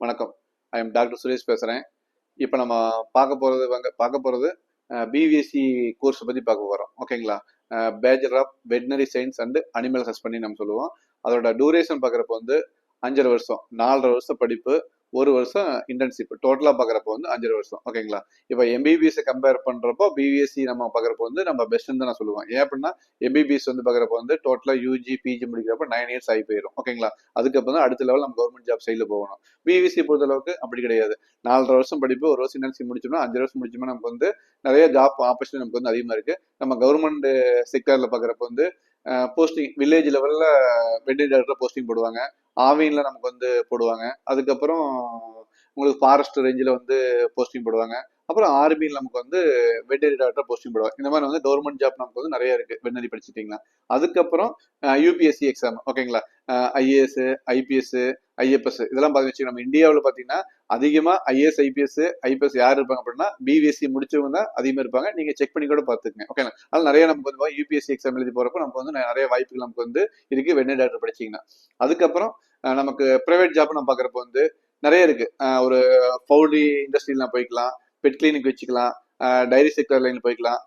வணக்கம். I am doctor Suresh பேசுகிறேன். இப்போ நம்ம பார்க்க போகிறது பிவிஎஸ்சி கோர்ஸ் பற்றி பார்க்க போகிறோம். ஓகேங்களா? Bachelor of veterinary science and animal husbandry நம்ம சொல்லுவோம். அதோட டூரேஷன் பார்க்குறப்ப வந்து 5.5 வருஷம், 4.5 வருஷம் படிப்பு, 1 வருஷம் இன்டர்ன்ஷிப், டோட்டலாக பார்க்குறப்ப வந்து 5.5 வருஷம். ஓகேங்களா? இப்போ எம்பிபிஎஸ் கம்பேர் பண்ணுறப்போ பிவிஎஸ்சி நம்ம பார்க்குறப்போ வந்து நம்ம பெஸ்ட்டுன்னு தான் நான் சொல்லுவேன். ஏன் அப்படின்னா எம்பிபிஎஸ் வந்து பார்க்குறப்ப வந்து டோட்டலாக யூஜி பிஜி முடிக்கிறப்ப 9 இயர்ஸ் ஆகி போயிடும். ஓகேங்களா? அதுக்கப்புறம் தான் அடுத்த லெவல் நம்ம கவர்மெண்ட் ஜாப் சைடில் போகணும். பிவிசி பொறுத்தளவுக்கு அப்படி கிடையாது. 4.5 வருஷம் படிப்பு, 1 வருஷம் இன்டர்ன்ஷிப் முடிச்சோம்னா 5 வருஷம் முடிச்சோம்னா நமக்கு வந்து நிறைய ஜாப் ஆப்பர்ச்சுனிட்டி நமக்கு வந்து அதிகமாக இருக்கு. நம்ம கவர்மெண்ட் செக்டர்ல பார்க்குறப்ப வந்து போஸ்டிங் வில்லேஜ் லெவல்ல வெட்டரி டாக்டர் போஸ்டிங் போடுவாங்க, ஆவின்ல நமக்கு வந்து போடுவாங்க. அதுக்கப்புறம் உங்களுக்கு ஃபாரஸ்ட் ரேஞ்சில் வந்து போஸ்டிங் போடுவாங்க. அப்புறம் ஆர்மியில் நமக்கு வந்து வெட்டரி டாக்டர் போஸ்டிங் போடுவாங்க. இந்த மாதிரி வந்து கவர்மெண்ட் ஜாப் நமக்கு வந்து நிறைய இருக்கு வெட்டரி படிச்சுட்டீங்களா. அதுக்கப்புறம் யூபிஎஸ்சி எக்ஸாம். ஓகேங்களா? ஐஏஎஸ், ஐபிஎஸ், ஐஎஃப்எஸ் இதெல்லாம் பார்த்து நம்ம இந்தியாவில் பார்த்தீங்கன்னா அதிகமாக ஐஏஎஸ், ஐபிஎஸ் யார் இருப்பாங்க அப்படின்னா பிவிஎஸ்சி முடிச்சவங்க தான் அதிகமாக இருப்பாங்க. நீங்க செக் பண்ணி கூட பார்த்துக்கங்க. ஓகேங்களா? அதனால நிறைய நமக்கு வந்து யூபிஎஸ்சி எக்ஸாம் எழுதி போறப்போ நமக்கு வந்து நிறைய வாய்ப்புகள் நமக்கு வந்து இருக்கு வெட்டரி டாக்டர் படிச்சீங்கன்னா. அதுக்கப்புறம் நமக்கு பிரைவேட் ஜாப் நம்ம பார்க்குறப்போ வந்து நிறைய இருக்கு. ஒரு பவுல்ட்ரி இண்டஸ்ட்ரியில போய்க்கலாம், பெட் கிளினிக் வச்சுக்கலாம், டைரி செக்டர் லைன்ல போய்க்கலாம்,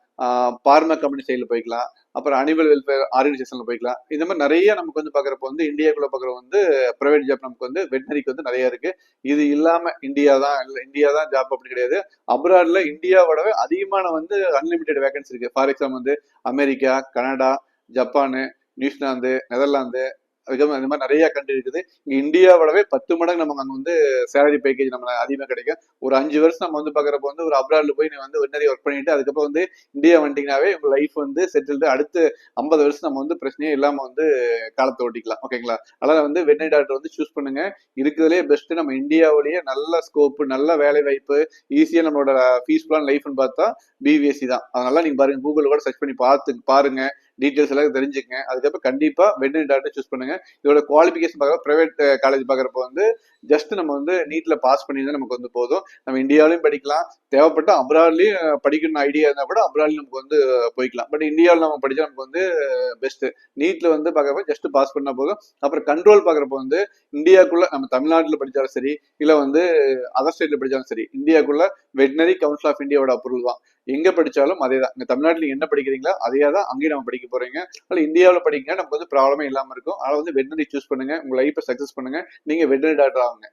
பார்மா கம்பெனி சைடில் போய்க்கலாம், அப்புறம் அனிமல் வெல்ஃபேர் ஆர்கனைசேஷன்ல போய்க்கலாம். இந்த மாதிரி நிறைய நமக்கு வந்து பார்க்குறப்போ வந்து இந்தியாக்குள்ள பார்க்குற வந்து பிரைவேட் ஜாப் நமக்கு வந்து வெட்டனரிக்கு வந்து நிறைய இருக்கு. இது இல்லாம இந்தியா தான் ஜாப் அப்படி கிடையாது. அப்ராட்ல இந்தியாவோடவே அதிகமான வந்து அன்லிமிட்டெட் வேகன்சி இருக்கு. ஃபார் எக்ஸாம்பிள் வந்து America, Canada, Japan, New Zealand, Netherlands, அதுக்கப்புறம் இந்த மாதிரி நிறைய கண்ட்ரி இருக்குது. இங்க இந்தியாவோடவே 10 மடங்கு நமக்கு அங்க வந்து சேலரி பேக்கேஜ் நம்ம அதிகமாக கிடைக்கும். ஒரு 5 வருஷம் நம்ம வந்து பாக்குறப்ப வந்து ஒரு அப்ராட்ல போய் நீங்க வந்து வெட்டனரி ஒர்க் பண்ணிட்டு அதுக்கப்புறம் வந்து இந்தியா வந்துட்டீங்கன்னாவே உங்க லைஃப் வந்து செட்டில்டு. அடுத்து 50 வருஷம் நம்ம வந்து பிரச்சனையே இல்லாம வந்து காலத்தை ஓட்டிக்கலாம். ஓகேங்களா? அதனால வந்து வெட்டனரி டாக்டர் வந்து சூஸ் பண்ணுங்க. இருக்கிறதுலே பெஸ்ட் நம்ம இந்தியாவிலேயே நல்ல ஸ்கோப், நல்ல வேலை வாய்ப்பு, ஈஸியா நம்மளோட ஃபீஸ் பிளான் லைஃப்னு பார்த்தா பிவிஎஸ்சி தான். அதனால நீங்க பாருங்க, கூகுள் கூட சர்ச் பண்ணி பாருங்க, டீட்டெயில்ஸ் எல்லாம் தெரிஞ்சுக்கங்க. அதுக்கப்புறம் கண்டிப்பா வெட்டனரி டாக்டர் சூஸ் பண்ணுங்க. இதோட குவாலிஃபிகேஷன் பார்க்குற பிரைவேட் காலேஜ் பார்க்குறப்ப வந்து ஜஸ்ட் நம்ம வந்து நீட்ல பாஸ் பண்ணி தான் நமக்கு வந்து போதும். நம்ம இந்தியாவிலையும் படிக்கலாம், தேவைப்பட்ட அப்ராட்லயும் படிக்கணும்னு ஐடியா இருந்தா கூட அப்ராட்லயும் நமக்கு வந்து போய்க்கலாம். பட் இந்தியாவில் நம்ம படிச்சா நமக்கு வந்து பெஸ்ட். நீட்ல வந்து பார்க்குறப்ப ஜஸ்ட் பாஸ் பண்ணா போதும். அப்புறம் கண்ட்ரோல் பார்க்குறப்ப வந்து இந்தியாவுக்குள்ள நம்ம தமிழ்நாட்டில் படிச்சாலும் சரி, இல்ல வந்து அதர் ஸ்டேட்ல படிச்சாலும் சரி, இந்தியாவுக்குள்ள வெட்டனரி கவுன்சில் ஆஃப் இந்தியாவோட அப்ரூவல் தான். எங்க படிச்சாலும் அதே தான். இங்க தமிழ்நாட்டில் என்ன படிக்கிறீங்களோ அதே தான் அங்கேயும் நம்ம படிக்க போறீங்க. அதனால இந்தியாவில் படிக்க நமக்கு வந்து ப்ராப்ளமே இல்லாம இருக்கும். அதனால வந்து வெட்டனரி சூஸ் பண்ணுங்க, உங்க லைஃப்பை சக்சஸ் பண்ணுங்க, நீங்க வெட்டனரி டாக்டர் ஆகுங்க.